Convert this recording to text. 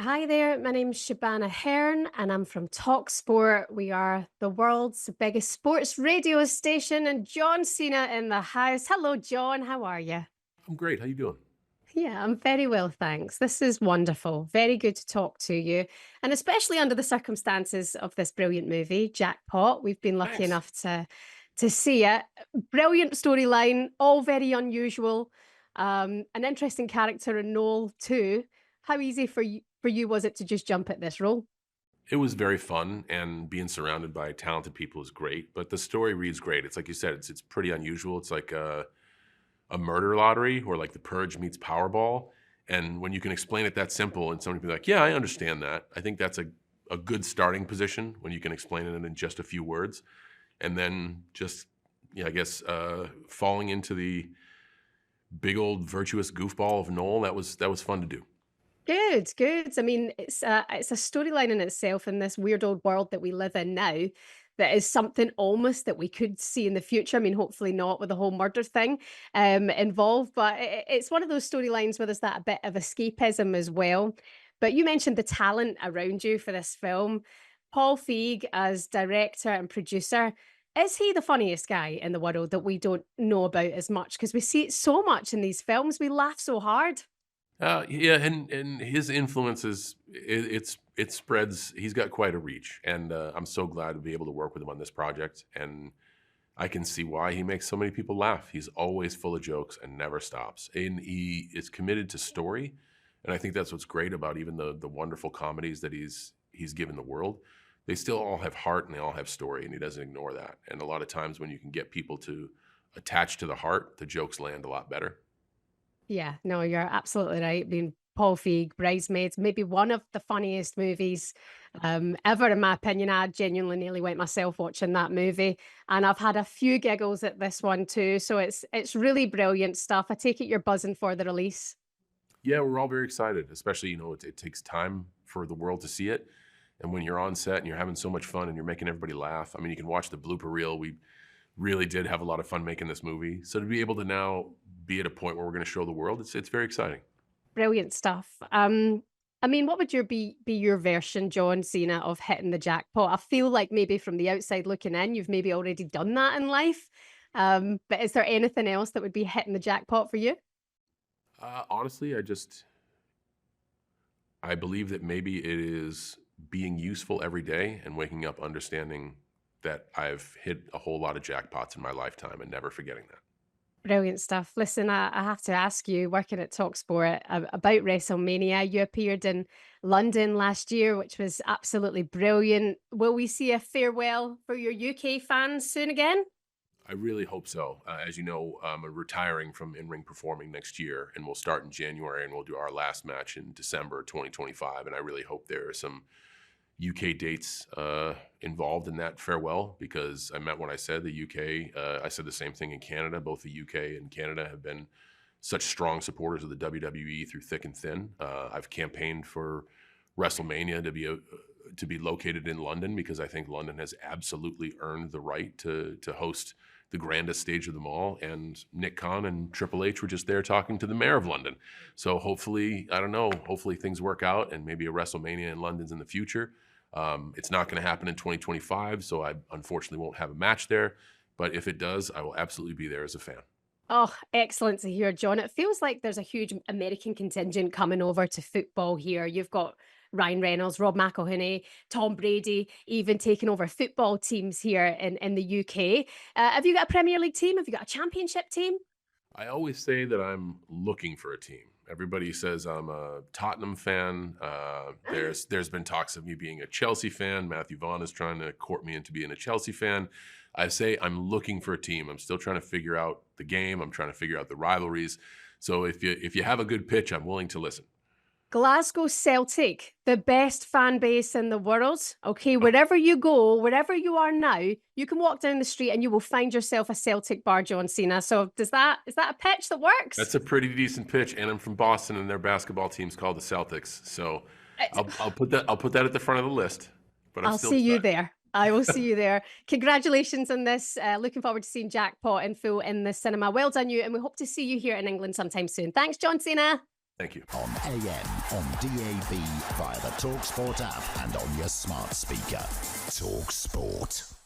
Hi there, my name's Shebahn Aherne and I'm from TalkSPORT. We are the world's biggest sports radio station and John Cena in the house. Hello, John. How are you? I'm great. How you doing? Yeah, I'm very well, thanks. This is wonderful. Very good to talk to you. And especially under the circumstances of this brilliant movie, Jackpot. We've been lucky Thanks. enough to see it. Brilliant storyline, all very unusual. An interesting character in Noel too. How easy for you was it to just jump at this role? It was very fun, and being surrounded by talented people is great. But the story reads great. It's like you said. It's pretty unusual. It's like a murder lottery, or like The Purge meets Powerball. And when you can explain it that simple, and somebody be like, "Yeah, I understand that," I think that's a good starting position when you can explain it in just a few words, and then just yeah, I guess falling into the big old virtuous goofball of Noel. That was fun to do. Good, good. I mean, it's a storyline in itself in this weird old world that we live in now that is something almost that we could see in the future. I mean, hopefully not with the whole murder thing involved, but it's one of those storylines where there's that bit of escapism as well. But you mentioned the talent around you for this film. Paul Feig as director and producer. Is he the funniest guy in the world that we don't know about as much? Because we see it so much in these films. We laugh so hard. Yeah, and his influences it spreads. He's got quite a reach, and I'm so glad to be able to work with him on this project. And I can see why he makes so many people laugh. He's always full of jokes and never stops, and he is committed to story. And I think that's what's great about even the wonderful comedies that he's given the world. They still all have heart and they all have story, and he doesn't ignore that. And a lot of times when you can get people to attach to the heart, the jokes land a lot better. Yeah, no, you're absolutely right. I mean, Paul Feig, Bridesmaids, maybe one of the funniest movies ever, in my opinion. I genuinely nearly went myself watching that movie, and I've had a few giggles at this one too. So it's really brilliant stuff. I take it you're buzzing for the release. Yeah, we're all very excited, especially, it takes time for the world to see it. And when you're on set and you're having so much fun and you're making everybody laugh, I mean, you can watch the blooper reel. We really did have a lot of fun making this movie. So to be able to now be at a point where we're going to show the world, it's very exciting. Brilliant stuff. I mean, what would be your version, John Cena, of hitting the jackpot? I feel like maybe from the outside looking in, you've maybe already done that in life. But is there anything else that would be hitting the jackpot for you? Honestly, I believe that maybe it is being useful every day and waking up understanding that I've hit a whole lot of jackpots in my lifetime and never forgetting that. Brilliant stuff. Listen, I have to ask you, working at TalkSport, about WrestleMania. You appeared in London last year, which was absolutely brilliant. Will we see a farewell for your UK fans soon again? I really hope so. As you know, I'm retiring from in-ring performing next year, and we'll start in January, and we'll do our last match in December 2025. And I really hope there are some UK dates involved in that farewell, because I meant what I said. The UK, I said the same thing in Canada. Both the UK and Canada have been such strong supporters of the WWE through thick and thin. I've campaigned for WrestleMania to be located in London because I think London has absolutely earned the right to host the grandest stage of them all. And Nick Khan and Triple H were just there talking to the mayor of London. So hopefully, I don't know, hopefully things work out and maybe a WrestleMania in London's in the future. It's not going to happen in 2025, so I unfortunately won't have a match there. But if it does, I will absolutely be there as a fan. Oh, excellent to hear, John. It feels like there's a huge American contingent coming over to football here. You've got Ryan Reynolds, Rob McElhenney, Tom Brady, even taking over football teams here in the UK. Have you got a Premier League team? Have you got a Championship team? I always say that I'm looking for a team. Everybody says I'm a Tottenham fan. There's been talks of me being a Chelsea fan. Matthew Vaughn is trying to court me into being a Chelsea fan. I say I'm looking for a team. I'm still trying to figure out the game. I'm trying to figure out the rivalries. So if you have a good pitch, I'm willing to listen. Glasgow Celtic, the best fan base in the world. Okay, wherever you go, wherever you are now, you can walk down the street and you will find yourself a Celtic bar, John Cena. So is that a pitch that works? That's a pretty decent pitch, and I'm from Boston, and their basketball team's called the Celtics. So I'll put that at the front of the list. But I'm I'll still see you excited. there. I will see you there. Congratulations on this. Looking forward to seeing Jackpot in full in the cinema. Well done, you. And we hope to see you here in England sometime soon. Thanks, John Cena. Thank you. On AM, on DAB, via the TalkSPORT app, and on your smart speaker. TalkSPORT.